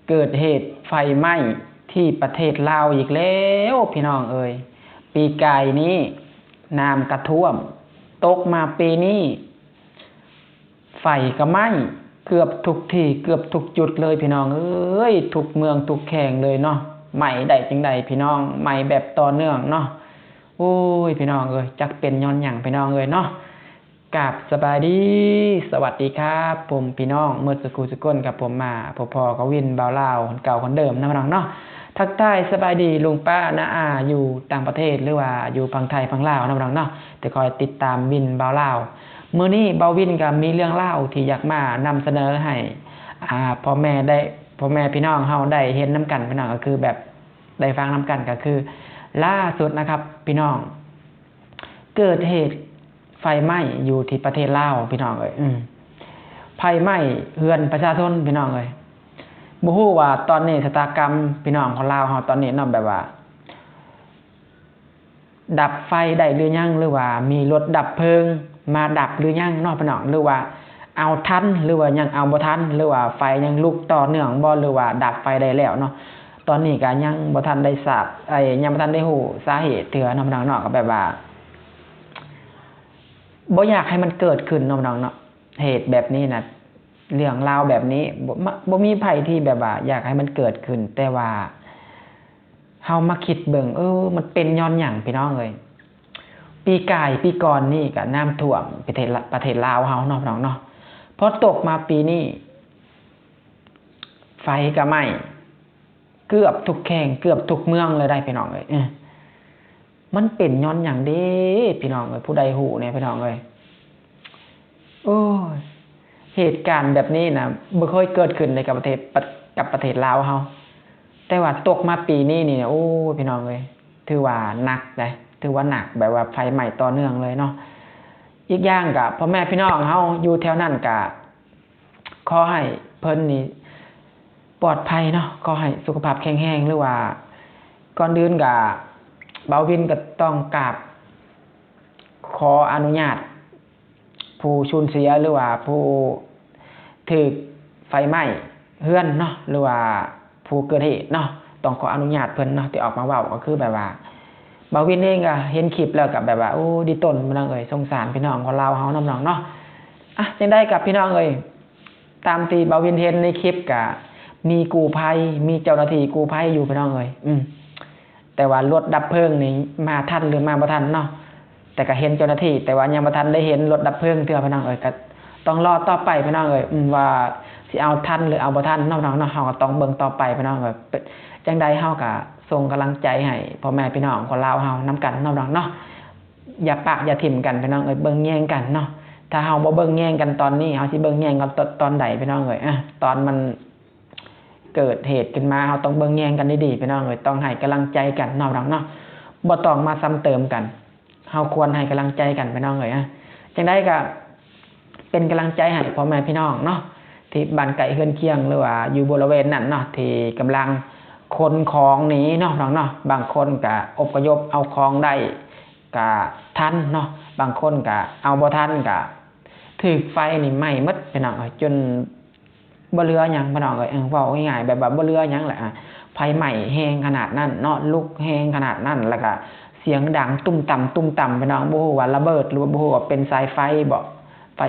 เกิดเหตุไฟไหม้ที่ประเทศลาวอีกแล้วพี่น้องเอ่ยปีกายนี้น้ำกระท่วมตกมาปีนี้ไฟก็ไหม้เกือบทุกที่เกือบทุกจุดเลยพี่น้องเอ้ยทุกเมืองทุกแห่งเลยเนาะไหม้ได้จังใดพี่น้องไหม้แบบต่อเนื่องเนาะโอ้ยพี่น้องเอ้ยจักเป็นย้อนหยังพี่น้องเอ้ยเนาะกราบสบายดีสวัสดีครับผมพี่น้องเมื่อสักครู่สักคนกับผมมาพอๆกับวินบ่าวลาวคนเก่าคนเดิมนะพี่น้องเนาะทักทายสบายดีลุงป้าน้าอาอยู่ต่างประเทศหรือว่าอยู่ฝั่งไทยฝั่งลาวนะพี่น้องเนาะแต่คอยติดตามวินบ่าวลาวมื้อนี้บ่าววินก็มีเรื่องเล่าที่อยากมานำเสนอให้พ่อแม่พี่น้องเฮาได้เห็นน้ำกันพี่น้องก็คือแบบได้ฟังน้ำกันก็คือล่าสุดนะครับพี่น้องเกิดเหตุไฟไหม้อยู่ที่ประเทศลาวพี่น้องเอ้ยไฟไหม้เฮือนประชาชนพี่น้องเอ้ยบ่ฮู้ว่าตอนนี้ชะตากรรมพี่น้องของลาวเฮาตอนนี้เนาะแบบว่าดับไฟได้หรือยังหรือว่ามีรถดับเพลิงมาดับหรือยังเนาะพี่น้องหรือว่าเอาทันหรือว่ายังเอาบ่ทันหรือว่าไฟยังลุกต่อเนื่องบ่หรือว่าดับไฟได้แล้วเนาะตอนนี้ก็ยังบ่ทันได้ทราบยังบ่ทันได้ฮู้สาเหตุเถื่อเนาะพี่น้องเนาะก็แบบว่าบ่อยากให้มันเกิดขึ้นเนาะพี่น้องเนาะเหตุแบบนี้นะเรื่องราวแบบนี้บ่มีไผที่แบบว่าอยากให้มันเกิดขึ้นแต่ว่าเฮามาคิดเบิ่งมันเป็นย้อนหยังพี่น้องเอ้ยปีก่อนนี่ก็น้ำท่วมประเทศลาวเฮาเนาะพี่น้องเนาะพอตกมาปีนี้ไฟก็ไหม้เกือบทุกแห่งเกือบทุกเมืองเลยได้พี่น้องเอ้ยมันเป็นย้อนหยังเด้พี่น้องเอ้ยผู้ใดฮู้เนี่ยพี่น้องเอ้ยโอ้ยเหตุการณ์แบบนี้นะบ่เคยเกิดขึ้นในประเทศลาวเฮาแต่ว่าตกมาปีนี้นี่โอ้พี่น้องเอ้ยถือว่าหนักเลยถือว่าหนักแบบว่าไฟไหม้ต่อเนื่องเลยเนาะอีกอย่างก็พ่อแม่พี่น้องเฮาอยู่แถวนั้นก็ขอให้เพิ่นนี่ปลอดภัยเนาะขอให้สุขภาพแข็งแรงหรือว่าก่อนอื่นก็บ่าววินก็ต้องกราบขออนุญาตผู้สูญเสียหรือว่าผู้ถูกไฟไหม้เฮือนเนาะหรือว่าผู้เกิดเหตุเนาะต้องขออนุญาตเพิ่นเนาะที่ออกมาเว้าก็คือแบบว่าบ่าววินเองก็เห็นคลิปแล้วก็แบบว่าโอ้ดิต้นพี่น้องเอ้ยสงสารพี่น้องของเราเฮาน้องเนาะจังได้กับพี่น้องเอ้ยตามที่บ่าววินเห็นในคลิปก็มีกู้ภัยมีเจ้าหน้าที่กู้ภัยอยู่พี่น้องเอ้ยแต่ว่ารถดับเพลิงนี่มาทันหรือมาบ่ทันเนาะแต่ก็เห็นเจ้าหน้าที่แต่ว่ายังบ่ทันได้เห็นรถดับเพลิงเทื่อพี่น้องเอ้ยก็ต้องรอต่อไปพี่น้องเอ้ยว่าสิเอาทันหรือเอาบ่ทันน้องเนาะเฮาก็ต้องเบิ่งต่อไปพี่น้องเอ้ยจังใดเฮาก็ส่งกำลังใจให้พ่อแม่พี่น้องของเราเฮานำกันน้องเนาะอย่าปะอย่าถิ่มกันพี่น้องเอ้ยเบิ่งแย่งกันเนาะถ้าเฮาบ่เบิ่งแย่งกันตอนนี้เฮาสิเบิ่งแย่งกันตอนใดพี่น้องเอ้ยตอนมันเกิดเหตุขึ้นมาเฮาต้องเบิ่งแย่งกันดีๆพี่น้องเอ้ยต้องให้กำลังใจกันน้องเนาะบ่ต้องมาซ้ำเติมกันเฮาควรให้กำลังใจกันพี่น้องเอ้ยจังได๋ก็เป็นกำลังใจให้พ่อแม่พี่น้องเนาะที่บ้านไกลเฮือนเคียงหรือว่าอยู่บริเวณนั้นเนาะที่กำลังคนของหนีเนาะน้องเนาะบางคนก็อพยพเอาของได้ก็ทันเนาะบางคนก็เอาบ่ทันก็ถูกไฟนี่ไหม้หมดพี่น้องจนบ่เหลือหยังพี่น้องเอ้ยเว้าง่ายๆแบบว่าบ่เหลือหยังแหละไฟไหม้แรงขนาดนั้นเนาะลุกแรงขนาดนั้นแล้วก็เสียงดังตุ้มต่ำพี่น้องบ่ฮู้ว่าระเบิดหรือบ่ฮู้ว่าเป็นสายไฟบ่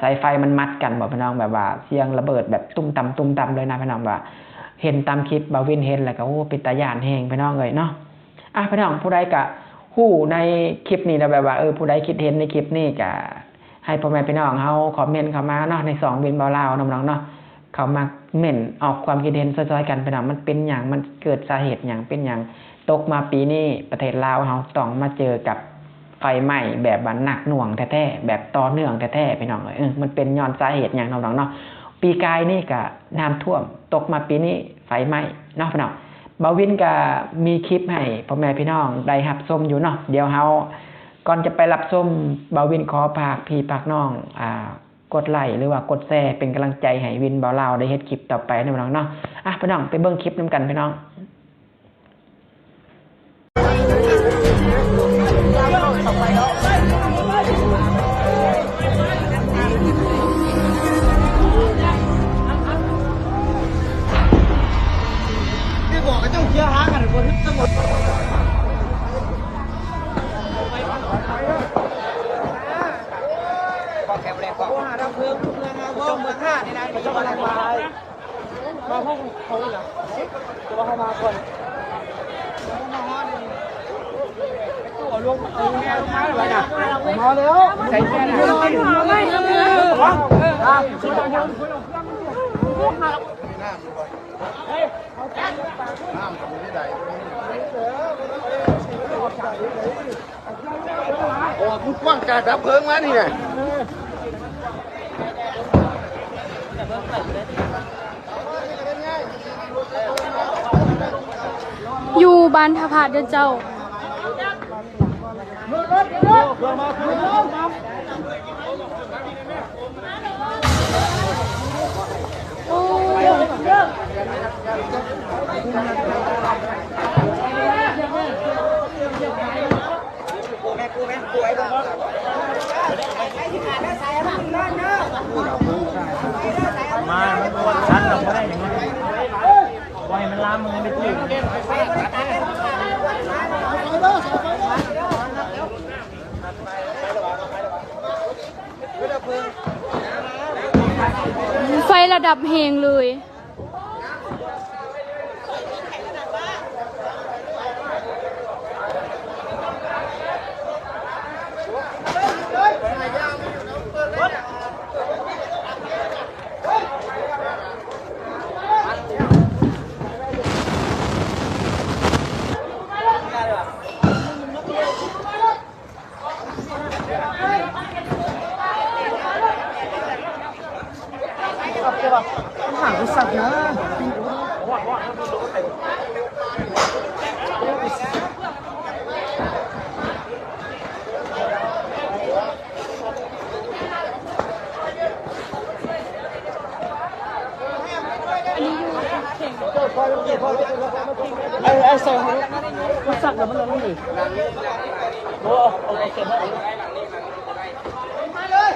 สายไฟมันมัดกันบ่พี่น้องแบบว่าเสียงระเบิดแบบตุ้มต่ำเลยนะพี่น้องว่าเห็นตามคลิปบ่าววินเห็นแล้วก็โอ้เป็นตาย่านแฮงพี่น้องเอ้ยเนาะพี่น้องผู้ใดก็ฮู้ในคลิปนี้นะแบบว่าผู้ใดคิดเห็นในคลิปนี้ก็ให้พ่อแม่พี่น้องเฮาคอมเมนต์เข้ามาเนาะใน2วินบ่าวลาวน้องๆเนาะเข้ามาเม่นออกความคิดเห็นซอยๆกันพี่น้องมันเป็นหยังมันเกิดสาเหตุหยังเป็นหยังตกมาปีนี้ประเทศลาวเฮาต้องมาเจอกับไฟไหม้แบบว่าหนักหน่วงแท้ๆแบบต่อเนื่องแท้ๆพี่น้องเอ้ยมันเป็นย้อนสาเหตุหยังน้องๆเนาะปีกายนี่ก็น้ำท่วมตกมาปีนี้ไฟไหม้เนาะพี่น้องบ่าววินก็มีคลิปให้พ่อแม่พี่น้องได้รับชมอยู่เนาะเดี๋ยวเฮาก่อนจะไปรับชมบ่าววินขอฝากพี่ฝากน้องกดไลค์หรือว่ากดแชร์เป็นกำลังใจให้วินบ่าวลาวได้เฮ็ดคลิปต่อไปนะพี่น้องเนาะพี่น้องไปเบิ่งคลิปนำกันพี่น้อง มาห้องเขาเหรอตัวเขามาก่อนตัวลงเอาแม่ลงมาเลยนะมาแล้วใส่แค่ไหนไม่ทำเลยคุยน้ำมันไม่ได้โอ้คุณกว้างกาดับเพลิงมานี่ไงอยู่บ้านทพาเดินเจ้ามาวันชั้นเราไม่ได้อย่างนี้ปล่อยมันล้ามือไปที่ไฟระดับเฮงเลยห่างกูสักนะไอ้ใส่หัวกูสักแล้วมันลงนี่โอ้เอาเก็บไว้มาเลย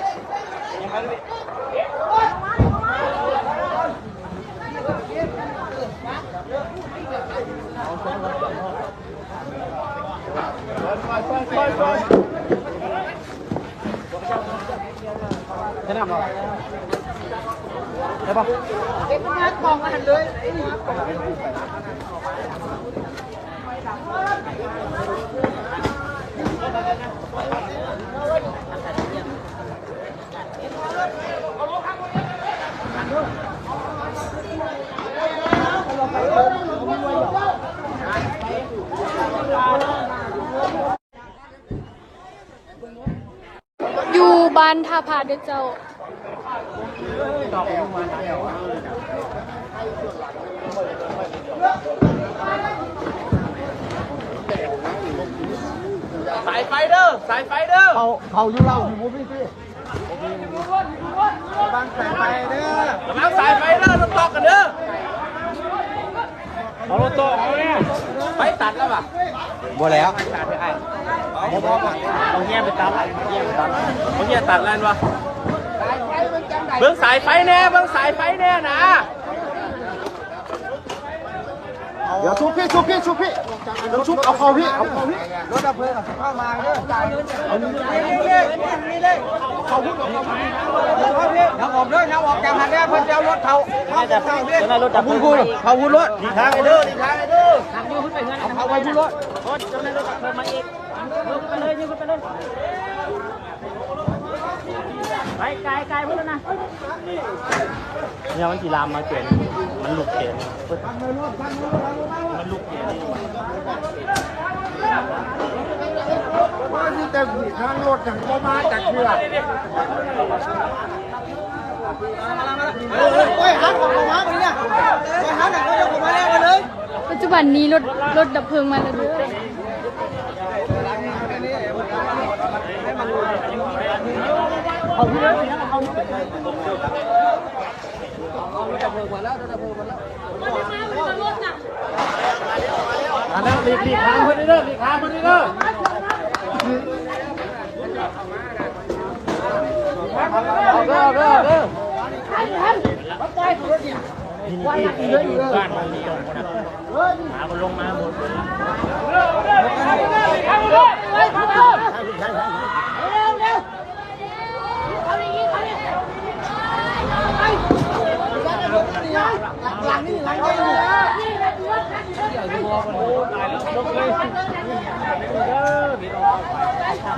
จะนำเราได้ปะเด็กมันมองมาหันเลยอยู่บ้านทพาเดินเจ้าสายไฟเด้อสายไฟเด้อเขาอยู่เราอยู่บุ้พี่บางสายไฟเด้อบางสายไฟเด้อต้องตอกกันเด้อเอารถโต๊ะเอาเนี่ยไฟตัดแล้วป่ะบ่แล้วตัดไปไอ้เอาเงี้ยไปตัดเอาเงี้ยตัดอะไรวะเบื้องสายไฟแน่เบื้องสายไฟแน่นะเดี๋ยวชุบพี่เดี๋ยวชุบเอาคอพี่รถดับเพลิงเข้ามาเด้อเอานี่เลยเขาพูดเอาพี่น้ำออกด้วยน้ำออกจากหันได้เพิ่นจะเอารถเขาจะได้รถดับเพลิงเขาพูดรถดีทางไอ้เด้อทางยูขึ้นไปเงินเอาไว้พูดรถจะได้รถดับเพลิงมาอีกยืนขึ้นไปเลยไปไกลพูดแล้วนะเนี่ยมันจีรามมาเกินมันลุกเกินมันลุกเกินว่าที่แต่ทางรถอย่างก็มาจากเรือโอ้ยหันของผมมาไปเนี่ยโอ้ยหันหนังก็จะผมมาแล้วเลยปัจจุบันนี้รถดับเพลิงมาแล้วด้วยเอาพี่เลยเอาดับเพลิงมาแล้วดับเพลิงมาแล้วมาแล้วหลีกทางเพื่อนเด้อหลีกทางเพื่อนเด้อเอาเด้อนี่บ้านมันนี่หาคนลงมาหมด เ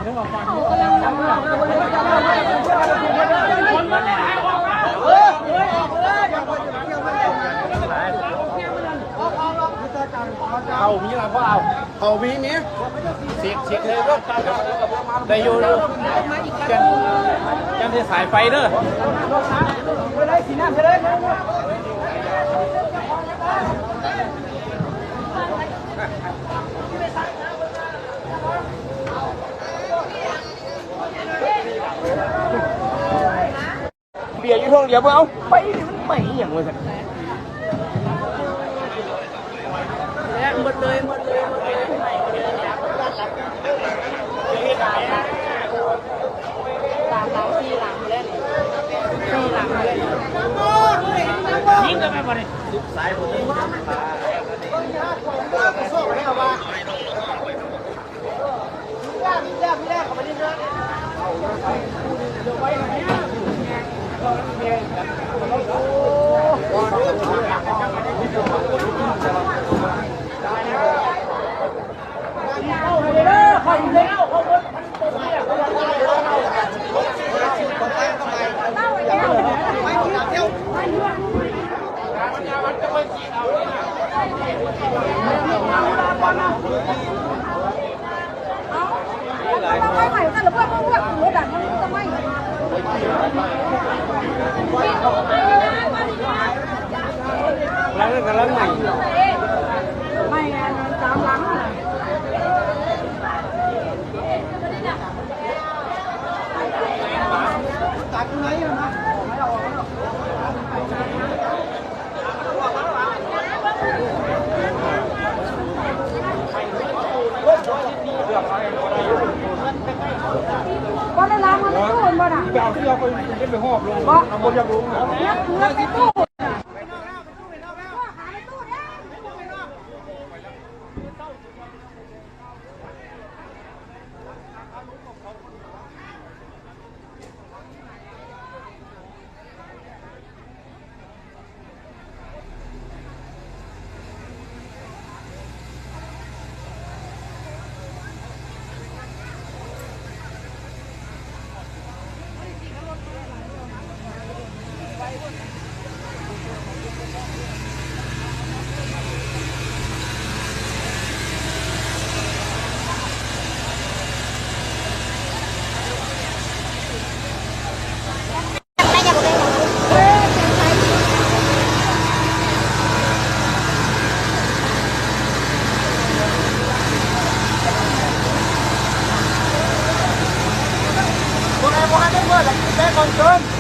อามีอะไรก็เอามีนี้เสียเลยก็ได้อยู่กันที่สายไฟเด้อไปเลยสีน้ำไปเลยเบียร์อยู่ท้องเดียวเอาไปมันไปอย่างไรกันหมดเลยตามหลังที่หลังเล่นที่หลังเล่นยิงกันไปบ่เนี่ยสายผมแล้วกันแล้วใหม่ไม่งานตามหลังตัดตรงไหนอยู่นะก็ได้ล้างมันตู้มันบ่น่ะไปเอาที่เราไปหอบลงเอาคนอยากลงเนี่ยไปตู้con cơm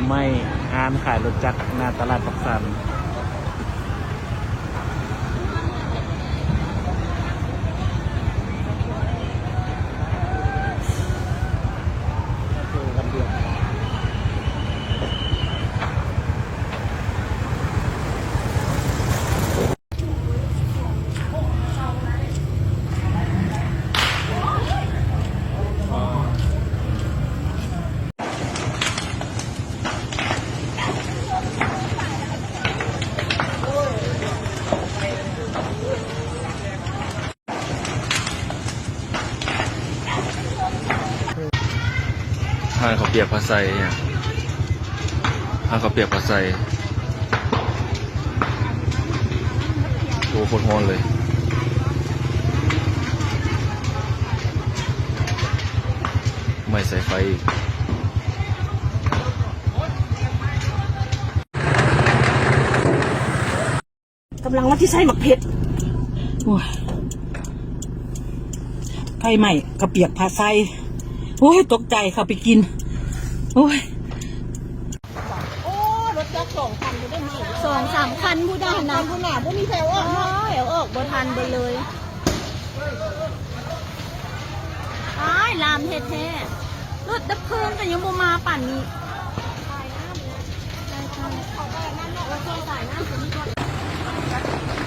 ไม่ห้านขายรถจักรหน้าตลาดปักสันห้างเขาวเปียกภาษาเนี่ยห้างเขาวเปียกภาษาโอ้โคตรฮ้อนเลย ไม่ใส่ไฟอีก กำลังว่าที่ใส่หมักเผ็ดโอ้ยไฟใหม่กระเปียกผาไฟโอ้ยตกใจเข้าไปกิน โอ้ย 2-3 คันผู้ได้นะผู้หนาผู้มีแถวออกแถวออกบ่ทันไปเลยอ้ายลามแท้ๆรถดับเพลิงแต่ยังบ่มาป่านนี้ใช่ๆเอาไปนั่นเนาะว่าช่วงสายน้ำ